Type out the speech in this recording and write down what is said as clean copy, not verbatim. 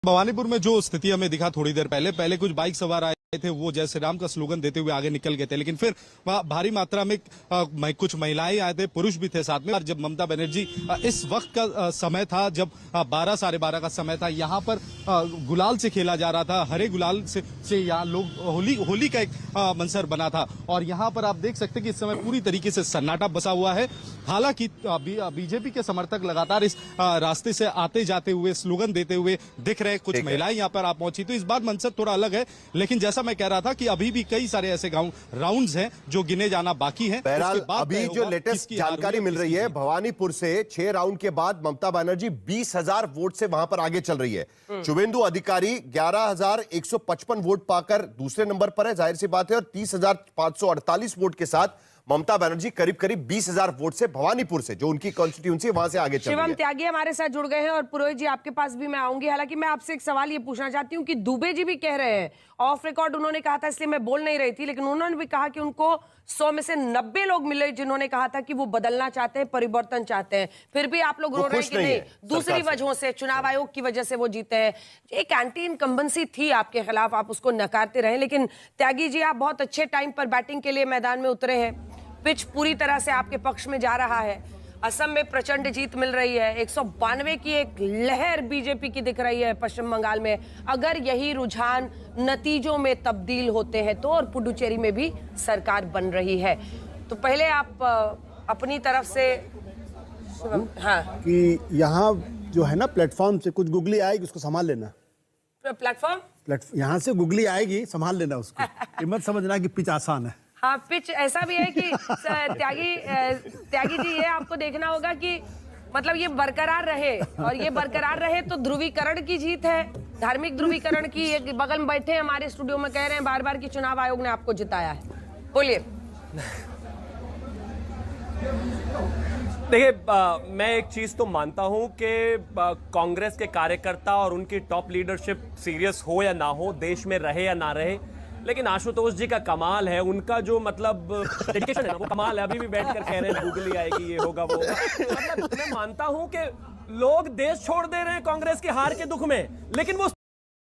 भवानीपुर में जो स्थिति हमें दिखा थोड़ी देर पहले कुछ बाइक सवार आए थे, वो जय श्री राम का स्लोगन देते हुए आगे निकल गए थे, लेकिन फिर वहां भारी मात्रा में कुछ महिलाएं आए थे, पुरुष भी थे साथ में। और जब ममता बनर्जी इस वक्त का समय था, जब 12 साढ़े 12 का समय था, यहाँ पर गुलाल से खेला जा रहा था, हरे गुलाल से यहाँ लोग होली का एक मंजर बना था। और यहाँ पर आप देख सकते हैं कि इस समय पूरी तरीके से सन्नाटा बसा हुआ है। हालांकि बीजेपी के समर्थक लगातार इस रास्ते से आते जाते हुए स्लोगन देते हुए दिख रहे हैं। कुछ महिलाएं यहाँ पर आप पहुंची, तो इस बार मंजर थोड़ा अलग है। लेकिन जैसा मैं कह रहा था कि अभी भी कई सारे ऐसे राउंड्स हैं जो गिने जाना बाकी है। बहरहाल अभी जो लेटेस्ट जानकारी मिल रही है, भवानीपुर से 6 राउंड के बाद ममता बनर्जी 20,000 वोट से वहां पर आगे चल रही है। शुभेंदु अधिकारी 11,155 वोट पाकर दूसरे नंबर पर है, जाहिर सी बात है। और 30,548 वोट के साथ ममता बनर्जी करीब 20,000 वोट से भवानीपुर से, जो उनकी कॉन्स्टिट्यूंसी, वहां से आगे चल रही है। शिवम त्यागी हमारे साथ जुड़ गए हैं और पुरोहित जी आपके पास भी मैं आऊंगी। हालांकि मैं आपसे एक सवाल ये पूछना चाहती हूँ कि दुबे जी भी कह रहे हैं, ऑफ रिकॉर्ड उन्होंने कहा था, इसलिए मैं बोल नहीं रही थी, लेकिन उन्होंने भी कहा कि उनको 100 में से 90 लोग मिले जिन्होंने कहा था कि वो बदलना चाहते हैं, परिवर्तन चाहते हैं। फिर भी आप लोग रो रहे हैं कि नहीं, दूसरी वजहों से, चुनाव आयोग की वजह से वो जीते हैं। एक एंटी इनकम्बेंसी थी आपके खिलाफ, आप उसको नकारते रहे। लेकिन त्यागी जी, आप बहुत अच्छे टाइम पर बैटिंग के लिए मैदान में उतरे हैं, पिच पूरी तरह से आपके पक्ष में जा रहा है। असम में प्रचंड जीत मिल रही है, 192 की एक लहर बीजेपी की दिख रही है पश्चिम बंगाल में। अगर यही रुझान नतीजों में तब्दील होते हैं तो, और पुडुचेरी में भी सरकार बन रही है, तो पहले आप अपनी तरफ से हाँ कि यहाँ जो है ना प्लेटफॉर्म से कुछ गुगली आएगी, उसको संभाल लेना। प्लेटफॉर्म यहाँ से गुगली आएगी, संभाल लेना उसको। ये मत समझना कि पिच आसान है। हाँ, पिच ऐसा भी है कि त्यागी जी, ये आपको देखना होगा कि मतलब ये बरकरार रहे, और ये बरकरार रहे तो ध्रुवीकरण की जीत है, धार्मिक ध्रुवीकरण की। एक बगल में बैठे हैं हमारे स्टूडियो में, कह रहे हैं बार बार कि चुनाव आयोग ने आपको जिताया है। बोलिए। देखिए, मैं एक चीज तो मानता हूं कि कांग्रेस के कार्यकर्ता और उनकी टॉप लीडरशिप सीरियस हो या ना हो, देश में रहे या ना रहे, लेकिन आशुतोष जी का कमाल है, उनका जो मतलब डेडिकेशन है वो कमाल है। अभी भी बैठकर कह रहे हैं गूगली आएगी, ये होगा वो। मतलब मैं मानता हूं कि लोग देश छोड़ दे रहे हैं कांग्रेस की हार के दुख में, लेकिन वो